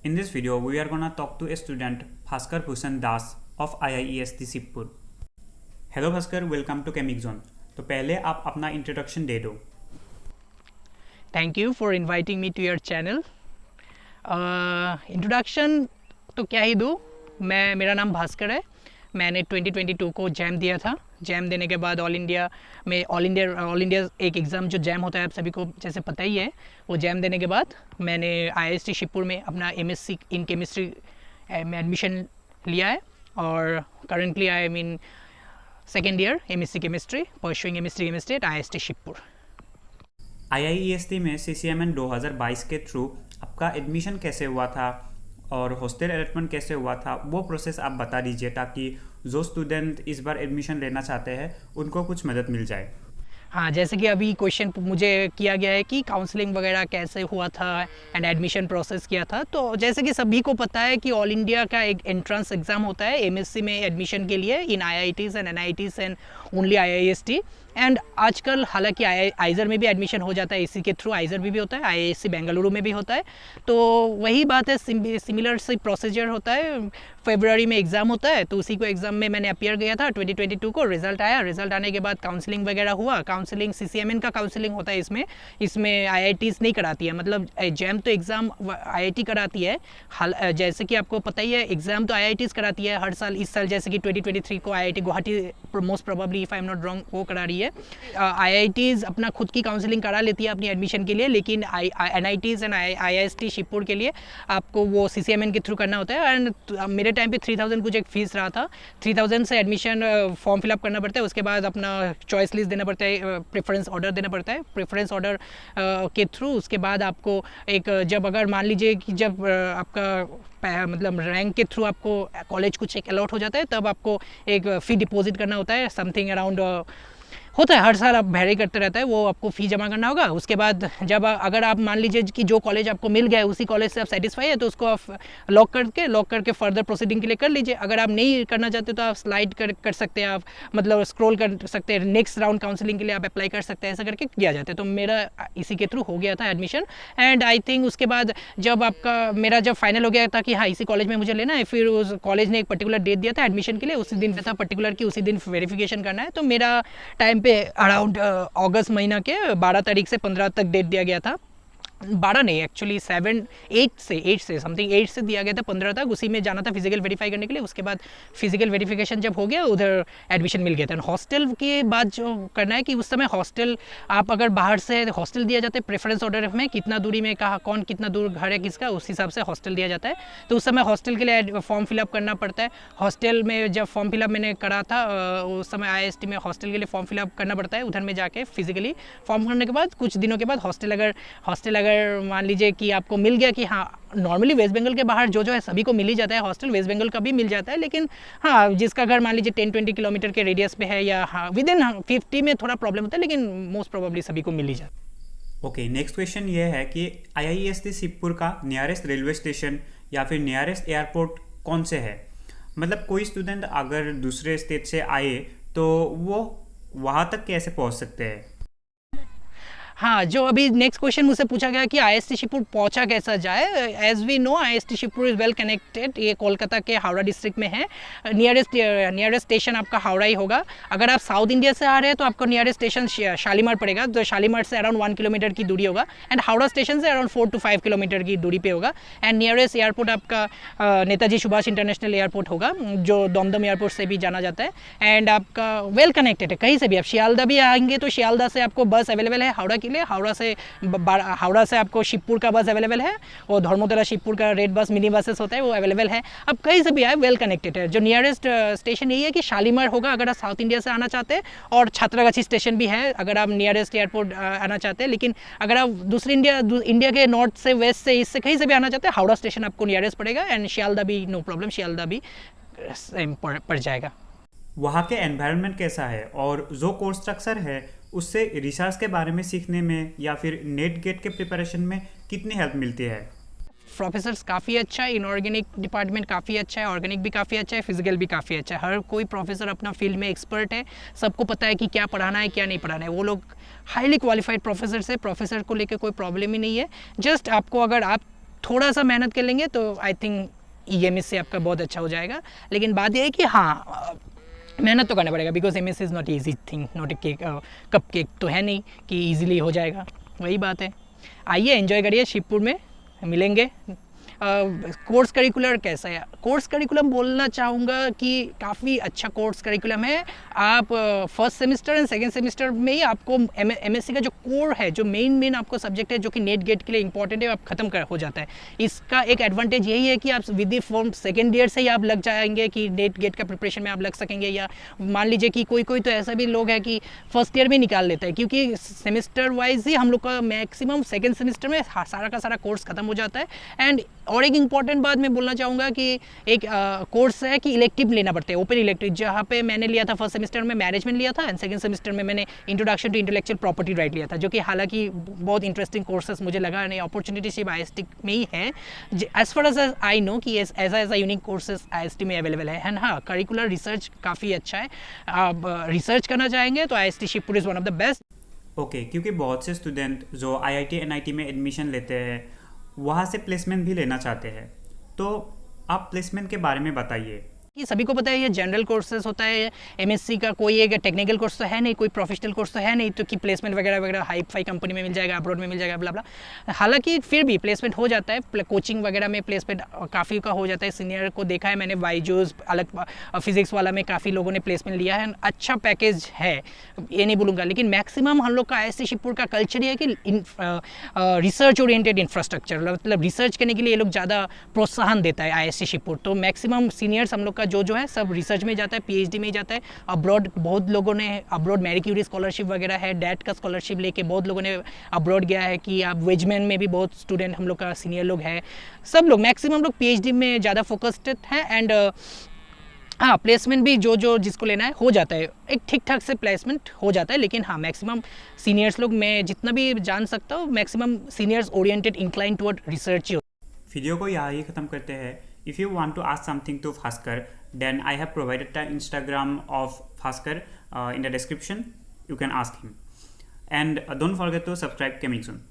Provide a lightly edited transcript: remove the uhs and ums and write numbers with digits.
In this video, we are gonna talk to a student, Bhaskar Bhushan Das of IIEST Shibpur. Hello Bhaskar, welcome to Chemic Zone. तो पहले आप अपना introduction दे दो. Thank you for inviting me to your channel. Introduction तो क्या ही दूँ. मेरा नाम भास्कर है. मैंने 2022 को जैम दिया था. जैम देने के बाद ऑल इंडिया एक एग्ज़ाम जो जैम होता है आप सभी को जैसे पता ही है. वो जैम देने के बाद मैंने IIST शिवपुर में अपना MSc इन केमिस्ट्री में एडमिशन लिया है और currently I am in second year MSc chemistry pursuing MSc chemistry at IIST Shibpur. IIEST में CCMN 2022 के थ्रू आपका एडमिशन कैसे हुआ था और हॉस्टल अलॉटमेंट कैसे हुआ था, वो प्रोसेस आप बता दीजिए ताकि जो स्टूडेंट इस बार एडमिशन लेना चाहते हैं उनको कुछ मदद मिल जाए. हाँ, जैसे कि अभी क्वेश्चन मुझे किया गया है कि काउंसलिंग वगैरह कैसे हुआ था एंड एडमिशन प्रोसेस किया था. तो जैसे कि सभी को पता है कि ऑल इंडिया का एक एंट्रेंस एग्ज़ाम होता है MSc में एडमिशन के लिए इन IITs and NITs and only IIST. And आजकल हालांकि आइज़र में भी एडमिशन हो जाता है, इसी के थ्रू आइज़र भी होता है, IISc बेंगलुरु में भी होता है. तो वही बात है, सिमिलर से प्रोसीजर होता है. फरवरी में एग्ज़ाम होता है तो उसी को एग्ज़ाम में मैंने अपीयर किया था 2022 को. रिजल्ट आया, रिजल्ट आने के बाद काउंसलिंग वगैरह हुआ. काउंसलिंग CCMN का काउंसलिंग होता है. इसमें IITs नहीं कराती है, मतलब जैम तो एग्ज़ाम IIT कराती है. जैसे कि आपको पता ही है एग्ज़ाम तो IITs कराती है हर साल. इस साल जैसे कि 2023 को IIT Guwahati most probably if I am not wrong वो करा रही है. IITs अपना खुद की काउंसलिंग करा लेती है अपनी एडमिशन के लिए, लेकिन NITs एंड IIST शिवपुर के लिए आपको वो CCMN के थ्रू करना होता है. एंड मेरे टाइम पे 3000 कुछ एक फ़ीस रहा था. 3000 से एडमिशन फॉर्म फिलअप करना पड़ता है. उसके बाद अपना चॉइस लिस्ट देना पड़ता है, प्रेफरेंस ऑर्डर देना पड़ता है. प्रेफरेंस ऑर्डर के थ्रू उसके बाद आपको एक जब अगर मान लीजिए कि जब आपका मतलब रैंक के थ्रू आपको कॉलेज कुछ एक अलॉट हो जाता है तब आपको एक फ़ी डिपॉजिट करना होता है. समथिंग अराउंड होता है, हर साल आप वेरी करते रहता है, वो आपको फ़ी जमा करना होगा. उसके बाद जब अगर आप मान लीजिए कि जो कॉलेज आपको मिल गया है उसी कॉलेज से आप सेटिस्फाई है तो उसको आप लॉक करके फर्दर प्रोसीडिंग के लिए कर लीजिए. अगर आप नहीं करना चाहते तो आप स्लाइड कर सकते हैं, आप मतलब स्क्रॉल कर सकते हैं, नेक्स्ट राउंड काउंसलिंग के लिए आप अप्लाई कर सकते हैं. ऐसा करके किया जाता है. तो मेरा इसी के थ्रू हो गया था एडमिशन. एंड आई थिंक उसके बाद जब मेरा जब फाइनल हो गया था कि हाँ इसी कॉलेज में मुझे लेना है, फिर उस कॉलेज ने एक पर्टिकुलर डेट दिया था एडमिशन के लिए. उसी दिन था पर्टिकुलर कि उसी दिन वेरिफिकेशन करना है. तो मेरा टाइम पे अराउंड अगस्त महीना के 12 तारीख से 15 तक डेट दिया गया था. 12 नहीं एक्चुअली 8 से समथिंग 8 से दिया गया था 15 तक. उसी में जाना था फिजिकल वेरीफाई करने के लिए. उसके बाद फिजिकल वेरिफिकेशन जब हो गया उधर एडमिशन मिल गया था. हॉस्टल के बाद जो करना है कि उस समय हॉस्टल आप अगर बाहर से हॉस्टल दिया जाता है प्रेफरेंस ऑर्डर में कितना दूरी में कहा कौन कितना दूर घर है किसका, उस हिसाब से हॉस्टल दिया जाता है. तो उस समय हॉस्टल के लिए फॉर्म फिलअप करना पड़ता है. हॉस्टल में जब फॉर्म फिलअप मैंने करा था उस समय IIST में हॉस्टल के लिए फॉर्म फिलअप करना पड़ता है. उधर में जाके फिजिकली फॉर्म भरने के बाद कुछ दिनों के बाद हॉस्टल अगर मान लीजिए कि आपको मिल गया कि हाँ नॉर्मली वेस्ट बंगाल के बाहर जो है सभी को मिल ही जाता है हॉस्टल. वेस्ट बंगाल का भी मिल जाता है, लेकिन हाँ जिसका घर मान लीजिए 10-20 किलोमीटर के रेडियस पे है या हाँ विद इन 50 में थोड़ा प्रॉब्लम होता है, लेकिन मोस्ट प्रोबेबली सभी को मिल ही जाता है. ओके, नेक्स्ट क्वेश्चन ये है कि IIEST शिवपुर का नियरेस्ट रेलवे स्टेशन या फिर नियरेस्ट एयरपोर्ट कौन से है. मतलब कोई स्टूडेंट अगर दूसरे स्टेट से आए तो वो वहाँ तक कैसे पहुँच सकते हैं. हाँ, जो अभी नेक्स्ट क्वेश्चन मुझसे पूछा गया कि IIST शिवपुर पहुँचा कैसा जाए. As we know IIST Shibpur is well connected. ये कोलकाता के हावड़ा डिस्ट्रिक्ट में है. नियरेस्ट स्टेशन आपका हावड़ा ही होगा. अगर आप साउथ इंडिया से आ रहे हैं तो आपको नियरेस्ट स्टेशन शालीमार पड़ेगा, जो शालीमार से अराउंड 1 किलोमीटर की दूरी होगा. एंड हावड़ा स्टेशन से अराउंड 4 to 5 किलोमीटर की दूरी पे होगा. एंड नियरेस्ट एयरपोर्ट आपका नेताजी सुभाष इंटरनेशनल एयरपोर्ट होगा, जो दमदम एयरपोर्ट से भी जाना जाता है. एंड आपका वेल कनेक्टेड है, कहीं से भी आप शियालदा भी आएंगे तो शियालदा से आपको बस अवेलेबल है हावड़ा के लिए. हावड़ा से आपको शिवपुर का बस अवेलेबल है और धर्मतला शिवपुर का रेड बस मिनी बसेस होता है वो अवेलेबल है. अब कहीं से भी आए वेल कनेक्टेड है. जो नियरेस्ट स्टेशन यही है कि शालीमार होगा अगर आप साउथ इंडिया से आना चाहते हैं, और छात्रागाछी स्टेशन भी है अगर आप नियरेस्ट एयरपोर्ट आना चाहते हैं. लेकिन अगर आप दूसरी इंडिया के नॉर्थ से वेस्ट से ईस्ट से कहीं से भी आना चाहते हैं हावड़ा स्टेशन आपको नियरेस्ट पड़ेगा. एंड शियालदा भी नो प्रॉब्लम, शियालदा भी पड़ जाएगा. वहाँ के एनवायरनमेंट कैसा है और जो कोर्स स्ट्रक्चर है उससे रिसर्च के बारे में सीखने में या फिर नेट गेट के प्रिपरेशन में कितनी हेल्प मिलती है. प्रोफेसर्स काफ़ी अच्छा है, इनऑर्गेनिक डिपार्टमेंट काफ़ी अच्छा है, ऑर्गेनिक भी काफ़ी अच्छा है, फिजिकल भी काफ़ी अच्छा है. हर कोई प्रोफेसर अपना फील्ड में एक्सपर्ट है, सबको पता है कि क्या पढ़ाना है क्या नहीं पढ़ाना है. वो लोग हाईली क्वालिफाइड प्रोफेसर से, प्रोफेसर को लेकर कोई प्रॉब्लम ही नहीं है. जस्ट आपको अगर आप थोड़ा सा मेहनत कर लेंगे तो आई थिंक EMS आपका बहुत अच्छा हो जाएगा। लेकिन बात यह है कि हाँ, मेहनत तो करना पड़ेगा, because MS is not easy thing, not a cake, cup cake तो है नहीं कि ईजिली हो जाएगा, वही बात है। आइए एंजॉय करिए, शिवपुर में मिलेंगे। कोर्स करिकुलर कैसा है? कोर्स करिकुलम बोलना चाहूँगा कि काफ़ी अच्छा कोर्स करिकुलम है। आप first semester and second semester में ही आपको MSc का जो कोर है, जो मेन आपको सब्जेक्ट है जो कि नेट गेट के लिए इंपॉर्टेंट है, आप खत्म कर हो जाता है। इसका एक एडवांटेज यही है कि आप विद फॉर्म सेकेंड ईयर से ही आप लग जाएंगे कि नेट गेट का प्रिपरेशन में आप लग सकेंगे। या मान लीजिए कि कोई तो ऐसा भी लोग है कि फर्स्ट ईयर में निकाल लेता है, क्योंकि सेमेस्टर वाइज ही हम लोग का मैक्सिमम सेकेंड सेमेस्टर में सारा का सारा कोर्स खत्म हो जाता है। एंड और एक इंपॉर्टेंट बात मैं बोलना चाहूँगा कि एक कोर्स है कि इलेक्टिव लेना पड़ता है, ओपन इलेक्टिव, जहाँ पे मैंने लिया था फर्स्ट सेमेस्टर में मैनेजमेंट लिया था, एंड सेकंड सेमेस्टर में मैंने introduction to intellectual property right लिया था, जो कि हालांकि बहुत इंटरेस्टिंग कोर्सेस मुझे लगा, नहीं अपॉर्चुनिटी सिर्फ IST में ही है as far as I know कि ऐसा यूनिक कोर्सेज IST में अवेलेबल है। एंड हाँ, करिकुलर रिसर्च काफ़ी अच्छा है, आप रिसर्च करना चाहेंगे तो IST Shibpur is one of the best. Okay, क्योंकि बहुत से स्टूडेंट जो IIT NIT में एडमिशन लेते हैं वहाँ से प्लेसमेंट भी लेना चाहते हैं, तो आप प्लेसमेंट के बारे में बताइए। कि सभी को पता है ये जनरल कोर्सेज होता है, MSc का कोई एक टेक्निकल कोर्स तो है नहीं, कोई प्रोफेशनल कोर्स तो है नहीं, तो कि प्लेसमेंट वगैरह हाई फाई कंपनी में मिल जाएगा, अब्रॉड में मिल जाएगा, ब्ला ब्ला। हालांकि फिर भी प्लेसमेंट हो जाता है, कोचिंग वगैरह में प्लेसमेंट काफ़ी का हो जाता है। सीनियर को देखा है मैंने, बायजूस अलग फिजिक्स वाला में काफ़ी लोगों ने प्लेसमेंट लिया है, अच्छा पैकेज है, ये नहीं बोलूँगा। लेकिन मैक्सिमम हम लोग का IST शिवपुर का कल्चर है कि रिसर्च ओरिएंटेड इंफ्रास्ट्रक्चर, मतलब रिसर्च करने के लिए ये लोग ज़्यादा प्रोत्साहन देता है IST शिवपुर। तो मैक्सिमम सीनियर्स हम लोग जो है सब रिसर्च में जाता है, PhD में जाता है। अब्रॉड बहुत लोगों ने, अब्रॉड मैरी क्यूरी स्कॉलरशिप वगैरह है, डैट का स्कॉलरशिप लेके बहुत लोगों ने अब्रॉड गया है। कि आप वेजमैन में भी बहुत स्टूडेंट हम लोग का सीनियर लोग हैं, सब लोग मैक्सिमम लोग PhD में ज़्यादा फोकस्ड है। एंड हाँ, प्लेसमेंट भी जो जिसको लेना है हो जाता है, एक ठीक ठाक से प्लेसमेंट हो जाता है। लेकिन हाँ, मैक्सिमम सीनियर्स लोग, मैं जितना भी जान सकता हूँ, maximum seniors oriented incline toward research ही। वीडियो को यहाँ ही ख़त्म करते हैं। If you want to ask something to Bhaskar, then I have provided the Instagram of Bhaskar in the description. You can ask him. And don't forget to subscribe coming soon.